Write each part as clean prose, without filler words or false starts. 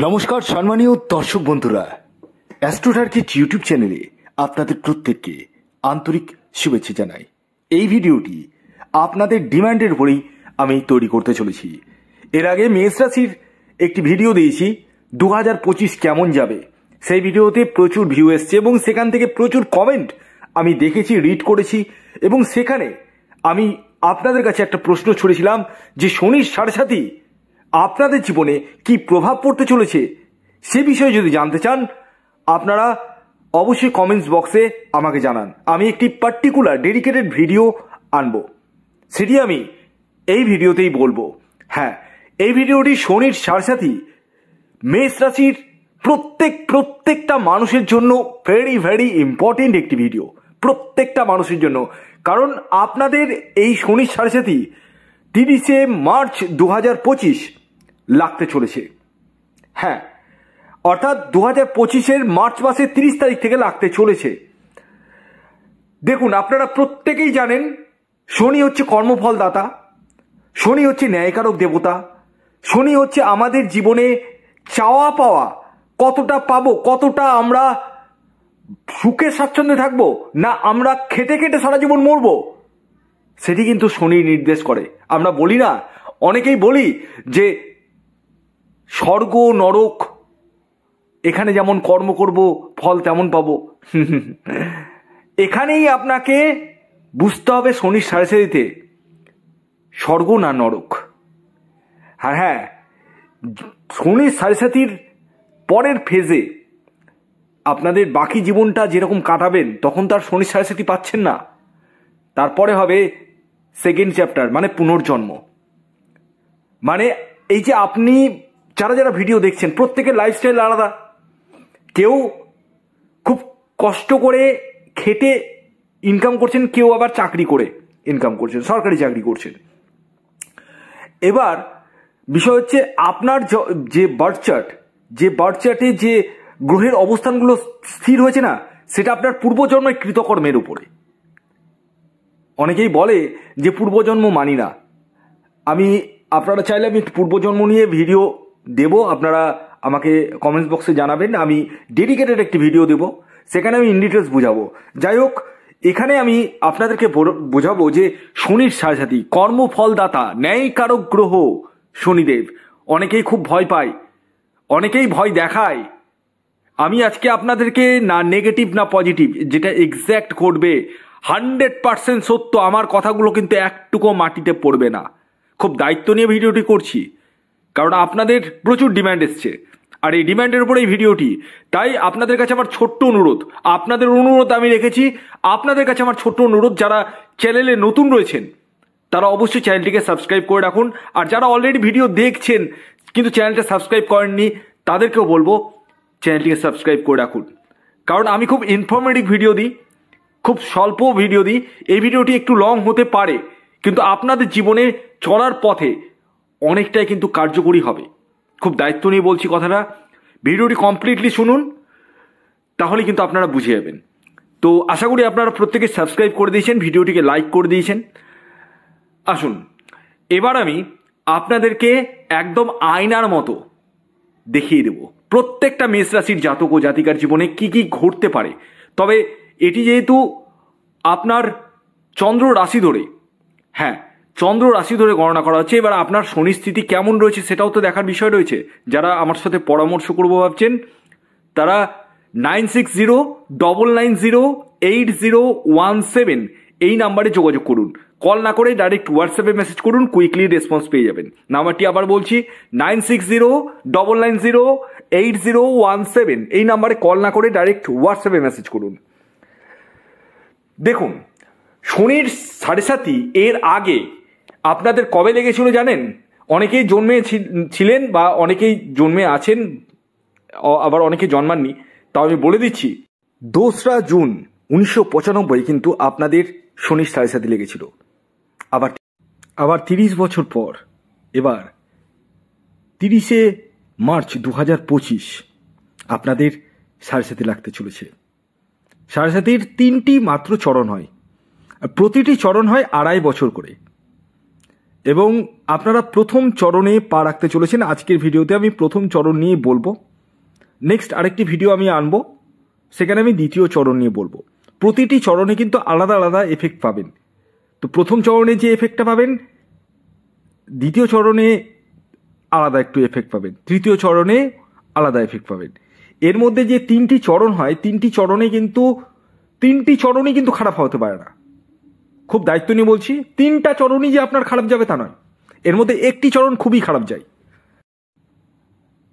নমস্কার সম্মানীয় দর্শক বন্ধুরা, অ্যাস্ট্রোটার্কিট ইউটিউব চ্যানেলে আপনাদের প্রত্যেককে আন্তরিক শুভেচ্ছা জানাই। এই ভিডিওটি আপনাদের ডিমান্ডের উপরেই আমি তৈরি করতে চলেছি। এর আগে মেষ রাশির একটি ভিডিও দিয়েছি 2025 কেমন যাবে। সেই ভিডিওতে প্রচুর ভিউ এসছে এবং সেখান থেকে প্রচুর কমেন্ট আমি দেখেছি, রিড করেছি এবং সেখানে আমি আপনাদের কাছে একটা প্রশ্ন ছুড়েছিলাম যে শনির সাড়ে আপনাদের জীবনে কি প্রভাব পড়তে চলেছে সে বিষয়ে যদি জানতে চান আপনারা অবশ্যই কমেন্টস বক্সে আমাকে জানান। আমি একটি পার্টিকুলার ডেডিকেটেড ভিডিও আনব, সেটি আমি এই ভিডিওতেই বলবো। হ্যাঁ, এই ভিডিওটি শনির সাড়ে মেষ রাশির প্রত্যেকটা মানুষের জন্য ভেরি ভেরি ইম্পর্টেন্ট একটি ভিডিও, প্রত্যেকটা মানুষের জন্য। কারণ আপনাদের এই শনির সাড়ে 30শে মার্চ 2025 লাগতে চলেছে। হ্যাঁ, অর্থাৎ 2025-এর মার্চ মাসের 30 তারিখ থেকে লাগতে চলেছে। দেখুন, আপনারা প্রত্যেকেই জানেন শনি হচ্ছে কর্মফল দাতা, শনি হচ্ছে ন্যায়কারক দেবতা, শনি হচ্ছে আমাদের জীবনে চাওয়া পাওয়া কতটা পাবো, কতটা আমরা সুখে স্বাচ্ছন্দ্যে থাকবো, না আমরা খেটে খেটে সারা জীবন মরবো, সেটি কিন্তু শনি নির্দেশ করে। আমরা বলি না, অনেকেই বলি যে স্বর্গ নরক, এখানে যেমন কর্ম করব ফল তেমন পাবো। এখানেই আপনাকে বুঝতে হবে শনির সাড়ে স্বর্গ না নরক। হ্যাঁ, শনির সাড়ে পরের ফেজে আপনাদের বাকি জীবনটা যেরকম কাটাবেন তখন তার শনির সাড়ে পাচ্ছেন না। তারপরে হবে সেকেন্ড চ্যাপ্টার, মানে পুনর্জন্ম। মানে এই যে আপনি যারা ভিডিও দেখছেন প্রত্যেকের লাইফস্টাইল আলাদা। কেউ খুব কষ্ট করে খেটে ইনকাম করছেন, কেউ আবার চাকরি করে ইনকাম করছেন, সরকারি চাকরি করছেন। এবার বিষয় হচ্ছে আপনার যে বার্থ চার্টে যে গ্রহের অবস্থানগুলো স্থির হয়েছে না, সেটা আপনার পূর্বজন্মের কৃতকর্মের উপরে। অনেকেই বলে যে পূর্বজন্ম মানি না। আপনারা চাইলে আমি পূর্বজন্ম নিয়ে ভিডিও দেব, আপনারা আমাকে কমেন্টস বক্সে জানাবেন, আমি ডেডিকেটেড একটি ভিডিও দেব, সেখানে আমি ইন ডিটেলস বুঝাবো। যাই হোক, এখানে আমি আপনাদেরকে বোঝাবো যে শনির সাড়ে কর্মফলদাতা ন্যায়কারক গ্রহ শনিদেব। অনেকেই খুব ভয় পায়, অনেকেই ভয় দেখায়। আমি আজকে আপনাদেরকে না নেগেটিভ না পজিটিভ, যেটা এক্স্যাক্ট করবে 100% সত্য, আমার কথাগুলো কিন্তু একটুকু মাটিতে পড়বে না। খুব দায়িত্ব নিয়ে ভিডিওটি করছি, কারণ আপনাদের প্রচুর ডিমান্ড এসছে আর এই ডিমান্ডের উপরে এই ভিডিওটি। তাই আপনাদের কাছে আমার ছোট্ট অনুরোধ, আপনাদের অনুরোধ আমি রেখেছি, আপনাদের কাছে আমার ছোট্ট অনুরোধ, যারা চ্যানেলে নতুন রয়েছেন তারা অবশ্যই চ্যানেলটিকে সাবস্ক্রাইব করে রাখুন। আর যারা অলরেডি ভিডিও দেখছেন কিন্তু চ্যানেলটা সাবস্ক্রাইব করেননি তাদেরকেও বলবো চ্যানেলটিকে সাবস্ক্রাইব করে রাখুন। কারণ আমি খুব ইনফরমেটিভ ভিডিও দিই, খুব স্বল্প ভিডিও দিই। এই ভিডিওটি একটু লং হতে পারে, কিন্তু আপনাদের জীবনে চলার পথে অনেকটাই কিন্তু কার্যকরী হবে। খুব দায়িত্ব নিয়ে বলছি কথাটা, ভিডিওটি কমপ্লিটলি শুনুন, তাহলে কিন্তু আপনারা বুঝে যাবেন। তো আশা করি আপনারা প্রত্যেকে সাবস্ক্রাইব করে দিয়েছেন, ভিডিওটিকে লাইক করে দিয়েছেন। আসুন, এবার আমি আপনাদেরকে একদম আয়নার মতো দেখিয়ে দেব প্রত্যেকটা মেষ রাশির জাতক ও জাতিকার জীবনে কি কি ঘটতে পারে। তবে এটি যেহেতু আপনার চন্দ্র রাশি ধরে, হ্যাঁ চন্দ্র রাশি ধরে গণনা করা হচ্ছে, এবার আপনার শনি স্থিতি কেমন রয়েছে সেটাও তো দেখার বিষয় রয়েছে। যারা আমার সাথে পরামর্শ করবো ভাবছেন তারা 9609908017 এই নাম্বারে যোগাযোগ করুন। কল না করে ডাইরেক্ট হোয়াটসঅ্যাপে মেসেজ করুন, কুইকলি রেসপন্স পেয়ে যাবেন। নাম্বারটি আবার বলছি 9609908017 এই নাম্বারে কল না করে ডাইরেক্ট হোয়াটসঅ্যাপে মেসেজ করুন। দেখুন, শনির সাড়ে এর আগে আপনাদের কবে লেগেছিল জানেন? অনেকেই জন্মে ছিলেন বা অনেকেই জন্মে আছেন, আবার অনেকে জন্মাননি, তাও আমি বলে দিচ্ছি 2রা জুন 1995 কিন্তু আপনাদের শনির সাড়ে লেগেছিল। আবার 30 বছর পর এবার 30শে মার্চ 2025 আপনাদের সাড়ে লাগতে চলেছে। সাড়ে 3টি মাত্র চরণ হয়, প্রতিটি চরণ হয় 2.5 বছর করে। এবং আপনারা প্রথম চরণে পা রাখতে চলেছেন। আজকের ভিডিওতে আমি প্রথম চরণ নিয়ে বলবো, নেক্সট আরেকটি ভিডিও আমি আনবো, সেখানে আমি দ্বিতীয় চরণ নিয়ে বলবো। প্রতিটি চরণে কিন্তু আলাদা আলাদা এফেক্ট পাবেন। তো প্রথম চরণে যে এফেক্টটা পাবেন, দ্বিতীয় চরণে আলাদা একটু এফেক্ট পাবেন, তৃতীয় চরণে আলাদা এফেক্ট পাবেন। এর মধ্যে যে 3টি চরণ হয়, 3টি চরণই কিন্তু খারাপ হতে পারে না। খুব দায়িত্ব নিয়ে বলছি, 3টা চরণই যে আপনার খারাপ যাবে তা নয়, এর মধ্যে একটি চরণ খুবই খারাপ যায়।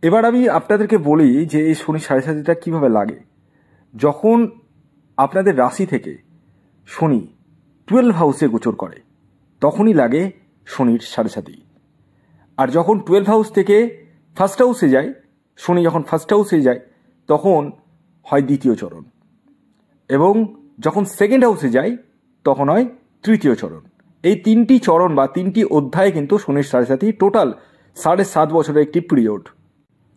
এবার আমি আপনাদেরকে বলি যে এই শনি সাড়ে সাতিটা কীভাবে লাগে। যখন আপনাদের রাশি থেকে শনি 12 হাউসে গোচর করে তখনই লাগে শনির সাড়ে সাতি। আর যখন 12 হাউস থেকে ফার্স্ট হাউসে যায়, শনি যখন ফার্স্ট হাউসে যায় তখন হয় দ্বিতীয় চরণ, এবং যখন সেকেন্ড হাউসে যায় তখন হয় তৃতীয় চরণ। এই 3টি চরণ বা 3টি অধ্যায় কিন্তু শনির সাড়ে সাতি, টোটাল 7.5 বছরের একটি পিরিয়ড।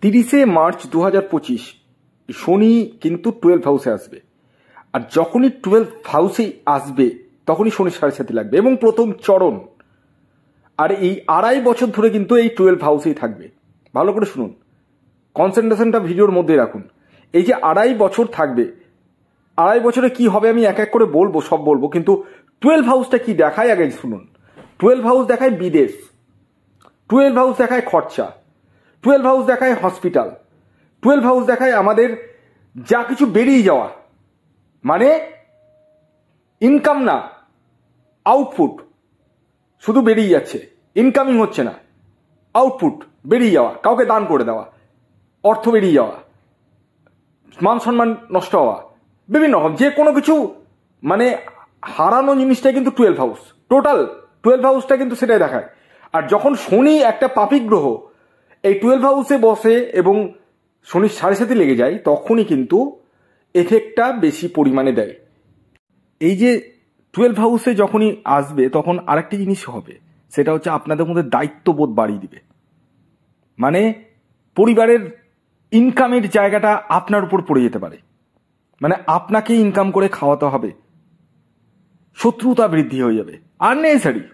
30শে মার্চ 2025 শনি কিন্তু 12 হাউসে আসবে, আর যখনই 12 হাউসে আসবে তখনই শনির সাড়ে সাতি লাগবে এবং প্রথম চরণ। আর এই 2.5 বছর ধরে কিন্তু এই 12 হাউসেই থাকবে। ভালো করে শুনুন, কনসেন্ট্রেশনটা ভিডিওর মধ্যে রাখুন। এই যে 2.5 বছর থাকবে, 2.5 বছরে কি হবে আমি এক এক করে বলবো, সব বলবো, কিন্তু 12 হাউসটা কি দেখায় আগে শুনুন। 12 হাউস দেখায় বিদেশ, 12 হাউস দেখায় খরচা, 12 হাউস দেখায় হসপিটাল, 12 হাউস দেখায় আমাদের যা কিছু বেরিয়ে যাওয়া, মানে ইনকাম না, আউটপুট শুধু বেরিয়ে যাচ্ছে, ইনকামিং হচ্ছে না, আউটপুট বেরিয়ে যাওয়া, কাউকে দান করে দেওয়া, অর্থ বেরিয়ে যাওয়া, মান সম্মান নষ্ট হওয়া, বিভিন্ন রকম যে কোনো কিছু মানে হারানো জিনিসটা কিন্তু 12 হাউস, টোটাল 12 হাউসটা কিন্তু সেটাই দেখায়। আর যখন শনি একটা পাপিক গ্রহ এই 12 হাউসে বসে এবং শনির সাড়ে সাতি লেগে যায়, তখনই কিন্তু এফেক্টটা বেশি পরিমাণে দেয়। এই যে 12 হাউসে যখনই আসবে তখন আরেকটি জিনিস হবে, সেটা হচ্ছে আপনাদের মধ্যে দায়িত্ববোধ বাড়িয়ে দিবে। মানে পরিবারের ইনকামের জায়গাটা আপনার উপর পড়ে যেতে পারে, মানে আপনাকে ইনকাম করে খাওয়াতে হবে, শত্রুতা বৃদ্ধি হয়ে যাবে, আননেসেসারি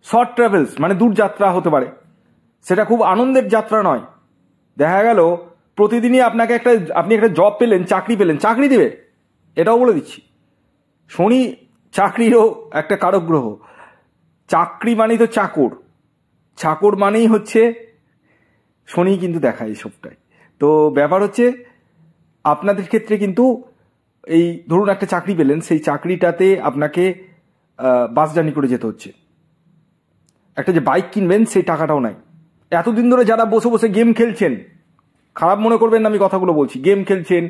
শর্ট ট্রাভেলস, মানে দূর যাত্রা হতে পারে, সেটা খুব আনন্দের যাত্রা নয়। দেখা গেল প্রতিদিনই আপনি একটা জব পেলেন, চাকরি পেলেন, চাকরি দেবে, এটাও বলে দিচ্ছি। শনি চাকরিরও একটা কারক গ্রহ, চাকরি মানেই তো চাকর, চাকর মানেই হচ্ছে শনি কিন্তু দেখায় এইসবটাই। তো ব্যাপার হচ্ছে আপনাদের ক্ষেত্রে কিন্তু এই ধরুন একটা চাকরি পেলেন, সেই চাকরিটাতে আপনাকে বাস জার্নি করে যেতে হচ্ছে, একটা যে বাইক কিনবেন সেই টাকাটাও নাই। এতদিন ধরে যারা বসে বসে গেম খেলছেন, খারাপ মনে করবেন না আমি কথাগুলো বলছি, গেম খেলছেন,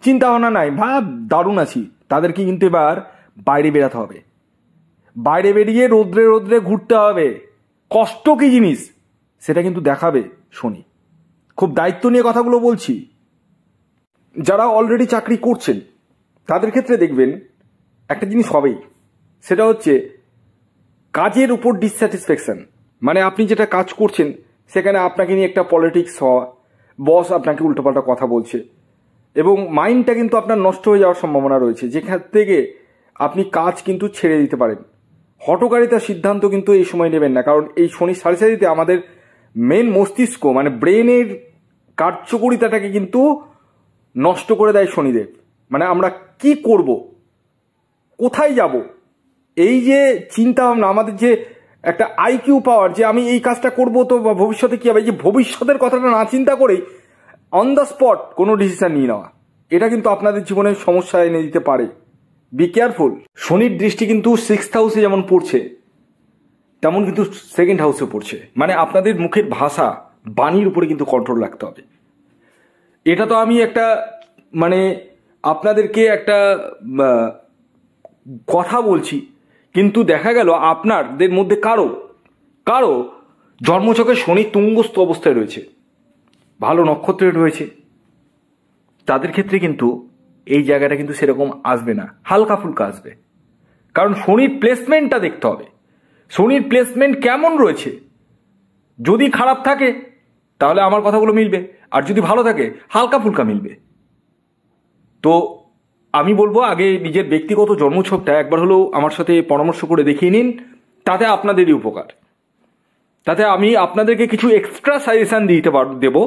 চিন্তা ভাবনা নাই, ভাব দারুণ আছি, তাদেরকে কিন্তু এবার বাইরে বেরাতে হবে, বাইরে বেরিয়ে রোদ্রে রোদ্রে ঘুরতে হবে। কষ্ট কি জিনিস সেটা কিন্তু দেখাবে শনি। খুব দায়িত্ব নিয়ে কথাগুলো বলছি। যারা অলরেডি চাকরি করছেন তাদের ক্ষেত্রে দেখবেন একটা জিনিস হবেই, সেটা হচ্ছে কাজের উপর ডিসস্যাটিসফ্যাকশন। মানে আপনি যেটা কাজ করছেন সেখানে আপনাকে নিয়ে একটা পলিটিক্স হওয়া, বস আপনাকে উল্টোপাল্টা কথা বলছে, এবং মাইন্ডটা কিন্তু আপনার নষ্ট হয়ে যাওয়ার সম্ভাবনা রয়েছে, যেখান থেকে আপনি কাজ কিন্তু ছেড়ে দিতে পারেন। হঠকারিতার সিদ্ধান্ত কিন্তু এই সময় নেবেন না, কারণ এই শনি সাড়ে সাতিতে আমাদের মেন মস্তিষ্ক মানে ব্রেনের কার্যকরিতাটাকে কিন্তু নষ্ট করে দেয় শনিদেব। মানে আমরা কি করব, কোথায় যাব, এই যে চিন্তা ভাবনা, আমাদের যে একটা আইকিউ পাওয়ার, যে আমি এই কাজটা করব তো ভবিষ্যতে কি হবে, এই যে ভবিষ্যতের কথাটা না চিন্তা করেই অন দ্য স্পট কোনো ডিসিশন নিয়ে নেওয়া, এটা কিন্তু আপনাদের জীবনে সমস্যা এনে দিতে পারে। Be careful. শনির দৃষ্টি কিন্তু 6th হাউসে যেমন পড়ছে তেমন কিন্তু 2nd হাউসে পড়ছে, মানে আপনাদের মুখের ভাষা, বাণীর উপরে কিন্তু কন্ট্রোল রাখতে হবে। এটা তো আমি একটা মানে আপনাদেরকে একটা কথা বলছি, কিন্তু দেখা গেল আপনাদের মধ্যে কারো জন্মছকে শনি তুঙ্গস্থ অবস্থায় রয়েছে, ভালো নক্ষত্রে রয়েছে, তাদের ক্ষেত্রে কিন্তু এই জায়গাটা কিন্তু সেরকম আসবে না, হালকা ফুলকা আসবে। কারণ শনির প্লেসমেন্টটা দেখতে হবে, শনির প্লেসমেন্ট কেমন রয়েছে। যদি খারাপ থাকে তাহলে আমার কথাগুলো মিলবে, আর যদি ভালো থাকে হালকা ফুলকা মিলবে। তো আমি বলবো আগে নিজের ব্যক্তিগত জন্মছকটা একবার হলেও আমার সাথে পরামর্শ করে দেখিয়ে নিন, তাতে আপনাদেরই উপকার। তাতে আমি আপনাদেরকে কিছু এক্সট্রা সাজেশান দেবো,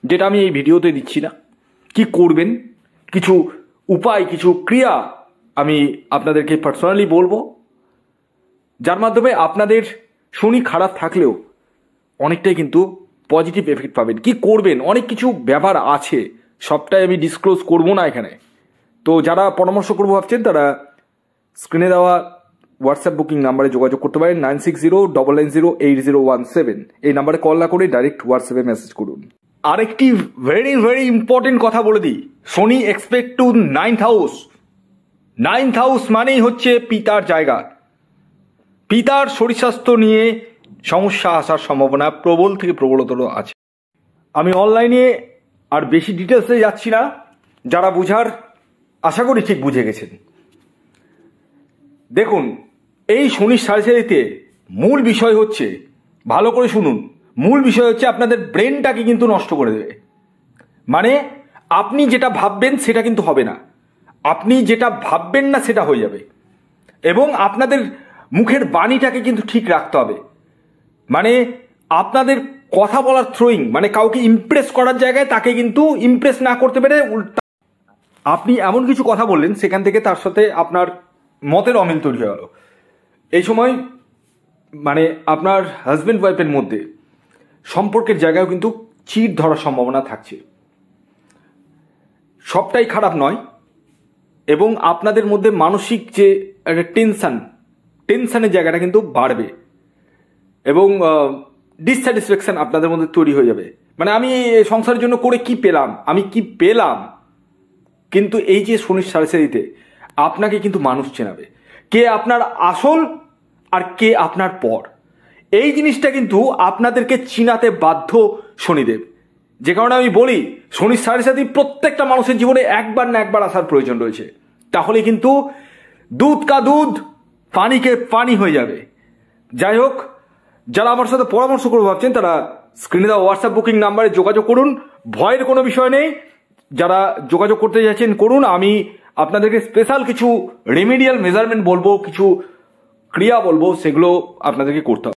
যেটা আমি এই ভিডিওতে দিচ্ছি না। কি করবেন, কিছু উপায়, কিছু ক্রিয়া আমি আপনাদেরকে পার্সোনালি বলবো, যার মাধ্যমে আপনাদের শনি খারাপ থাকলেও অনেকটাই কিন্তু পজিটিভ এফেক্ট পাবেন। কি করবেন, অনেক কিছু ব্যাপার আছে, সবটাই আমি ডিসক্লোজ করবো না এখানে। তো যারা পরামর্শ করবো ভাবছেন তারা স্ক্রিনে দেওয়া হোয়াটসঅ্যাপ বুকিং নাম্বারে যোগাযোগ করতে পারেন, 9609908017। এই নাম্বারে কল না করে ডাইরেক্ট হোয়াটসঅ্যাপে মেসেজ করুন। আরেকটি ভেরি ভেরি ইম্পর্টেন্ট কথা বলে দিই, Shani expect to 9th house. 9th house মানেই হচ্ছে পিতার জায়গা। পিতার শরীর স্বাস্থ্য নিয়ে সমস্যা আসার সম্ভাবনা প্রবল থেকে প্রবলতর আছে। আমি অনলাইনে আর বেশি ডিটেলসে যাচ্ছি না, যারা বুঝার আশা করি ঠিক বুঝে গেছেন। দেখুন, এই শনির সাড়ে মূল বিষয় হচ্ছে, ভালো করে শুনুন, মূল বিষয় হচ্ছে আপনাদের ব্রেনটাকে কিন্তু নষ্ট করে দেবে। মানে আপনি যেটা ভাববেন সেটা কিন্তু হবে না, আপনি যেটা ভাববেন না সেটা হয়ে যাবে। এবং আপনাদের মুখের বাণীটাকে কিন্তু ঠিক রাখতে হবে। মানে আপনাদের কথা বলার থ্রোয়িং, মানে কাউকে ইমপ্রেস করার জায়গায় তাকে কিন্তু ইমপ্রেস না করতে পেরে আপনি এমন কিছু কথা বললেন, সেখান থেকে তার সাথে আপনার মতের অমিল তৈরি হয়ে গেল। এই সময় মানে আপনার হাজব্যান্ড ওয়াইফের মধ্যে সম্পর্কের জায়গায়ও কিন্তু চিড় ধরার সম্ভাবনা থাকছে। সবটাই খারাপ নয়, এবং আপনাদের মধ্যে মানসিক যে একটা টেনশনের জায়গাটা কিন্তু বাড়বে, এবং ডিসস্যাটিসফ্যাকশন আপনাদের মধ্যে তৈরি হয়ে যাবে। মানে আমি সংসারের জন্য করে কি পেলাম, আমি কি পেলাম। কিন্তু এই যে শনির সাড়ে আপনাকে কিন্তু মানুষ চেনাবে, কে আপনার আসল আর কে আপনার পর। এই জিনিসটা কিন্তু আপনাদেরকে চিনাতে বাধ্য শনিদেব। যে কারণে আমি বলি, শনির সাড়ে প্রত্যেকটা মানুষের জীবনে একবার না একবার আসার প্রয়োজন রয়েছে। তাহলে কিন্তু দুধ কা দুধ, পানিকে পানি হয়ে যাবে। যাই হোক, যারা আমার সাথে পরামর্শ করতে ভাবছেন তারা স্ক্রিনে দেওয়া হোয়াটসঅ্যাপ বুকিং নাম্বারে যোগাযোগ করুন। ভয়ের কোনো বিষয় নেই, যারা যোগাযোগ করতে যাচ্ছেন করুন। আমি আপনাদেরকে স্পেশাল কিছু রেমিডিয়াল মেজারমেন্ট বলবো, কিছু ক্রিয়া বলবো, সেগুলো আপনাদেরকে করতে হবে।